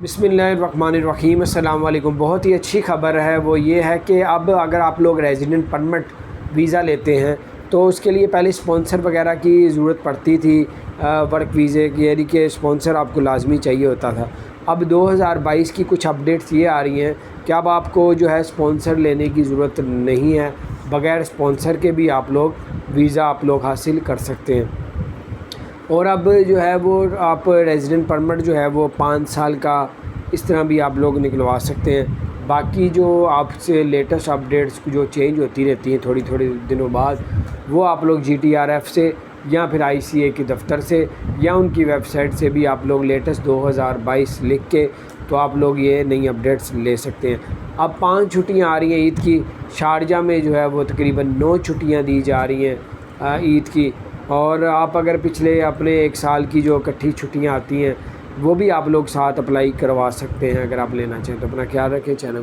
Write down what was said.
بسم اللہ الرحمن الرحیم۔ السلام علیکم۔ بہت ہی اچھی خبر ہے، وہ یہ ہے کہ اب اگر آپ لوگ ریزیڈنٹ پرمٹ ویزا لیتے ہیں تو اس کے لیے پہلے اسپانسر وغیرہ کی ضرورت پڑتی تھی ورک ویزے کی، یعنی کہ اسپانسر آپ کو لازمی چاہیے ہوتا تھا۔ اب 2022 کی کچھ اپڈیٹس یہ آ رہی ہیں کہ اب آپ کو جو ہے اسپانسر لینے کی ضرورت نہیں ہے، بغیر اسپانسر کے بھی آپ لوگ ویزا آپ لوگ حاصل کر سکتے ہیں۔ اور اب جو ہے وہ آپ ریزیڈنٹ پرمٹ جو ہے وہ 5 سال کا اس طرح بھی آپ لوگ نکلوا سکتے ہیں۔ باقی جو آپ سے لیٹسٹ اپڈیٹس جو چینج ہوتی رہتی ہیں تھوڑی دنوں بعد، وہ آپ لوگ GTRF سے یا پھر ICA کے دفتر سے یا ان کی ویب سائٹ سے بھی آپ لوگ لیٹسٹ 2022 لکھ کے تو آپ لوگ یہ نئی اپڈیٹس لے سکتے ہیں۔ اب 5 چھٹیاں آ رہی ہیں عید کی، شارجہ میں جو ہے وہ تقریباً 9 چھٹیاں دی جا رہی ہیں عید کی، اور آپ اگر پچھلے اپنے 1 سال کی جو اکٹھی چھٹیاں آتی ہیں وہ بھی آپ لوگ ساتھ اپلائی کروا سکتے ہیں اگر آپ لینا چاہیں تو۔ اپنا خیال رکھیں، چینل کو